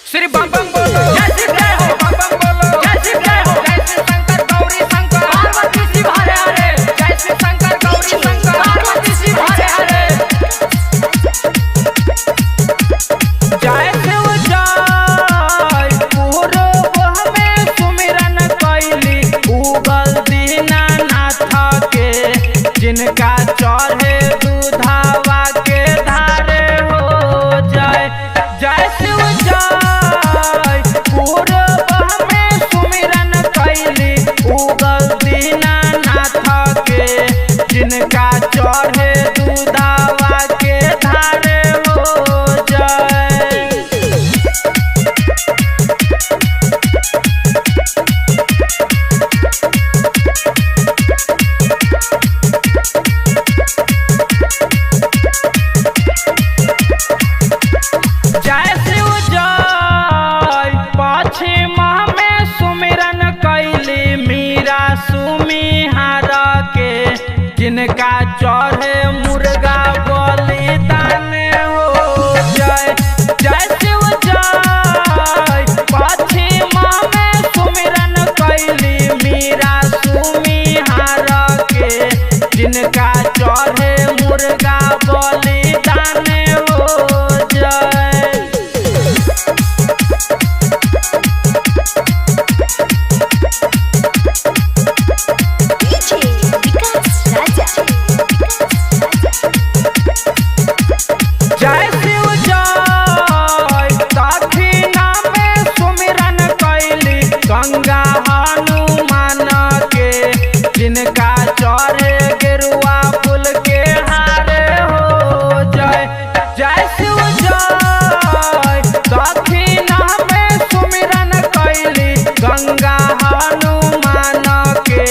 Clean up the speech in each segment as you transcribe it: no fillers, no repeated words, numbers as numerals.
श्री बम बम बोलो, जय श्री जय हो, बम बम बोलो, जय श्री जय हो, जय श्री शंकर गौरी शंकर पार्वती शिव हरे हरे, जय श्री शंकर गौरी शंकर पार्वती शिव हरे हरे। जय शिव जय पूर्व में सुमिरन कैली उगल दीनानाथ के, जिनका चढ़े दूधावा के धारे हो। जय जय शिव जय पूर्व में सुमिरन कैली उगल दीनानाथ के, जिनका चढ़े दूधावा के धारे हो। जय जय शिव जय पश्चिम में सुमिरन कैली मीरा सुमिहार के, जिनका चढ़े मुर्गा बलिदान हो। जय जय शिव जय पश्चिम में सुमिरन कैली मीरा सुमिहार के, जिनका चढ़े मुर्गा बलिदान हो। जय DJ विकास राजा। जय शिव जय दक्षिणा में सुमिरन कैली गंगा हनुमान के, जिनका चढ़े गेरुआ फूल के हारे हो। जय जय शिव जय दक्षिणा में सुमिरन कैली गंगा हनुमान के,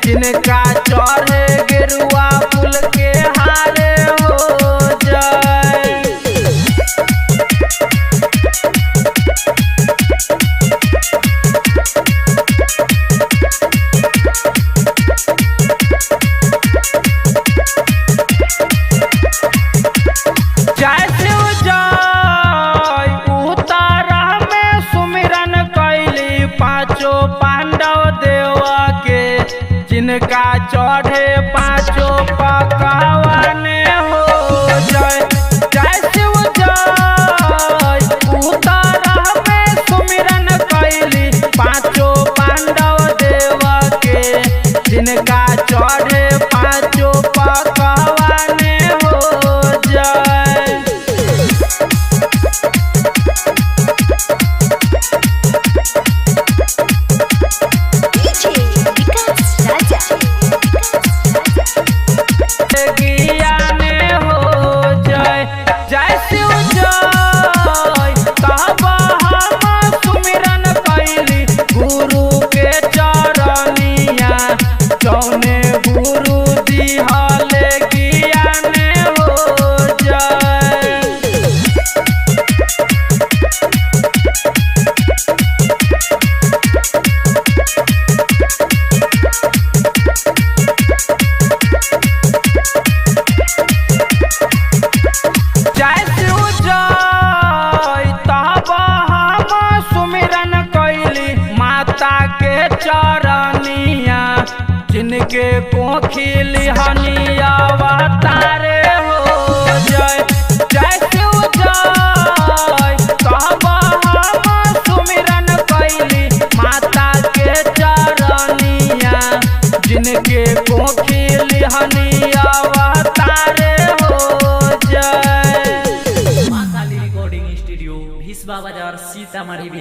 जिनका चढ़े गेरुआ फूल के हारे हो। जय जय शिव जय उतारा में सुमिरन कैली पांचों पांडव देव के, जिनका चढ़े पांचों पकवान हो। जय जय शिव जय उतारा में सुमिरन कैली पांचों पांडव देव के, जिनका चढ़े पांचों पकवान हो। जय DJ विकास राजा। ज्ञान हो। जय जय शिव जय तब हम सुमिरन कैली गुरु के चरनिया, जौने गुरु दिहले ज्ञान हो। जय जय शिव जय तब हम सुमिरन कैली माता के चरनिया, जिनके कोखिली हनिया अवतारे हो। जय जय शिव जय तब हम सुमिरन कैली माता के चरनिया, जिनके कोखिली हनिया अवतारे हो। जय माँ काली रिकॉर्डिंग स्टूडियो भिसवा बाजार सीतामढ़ी।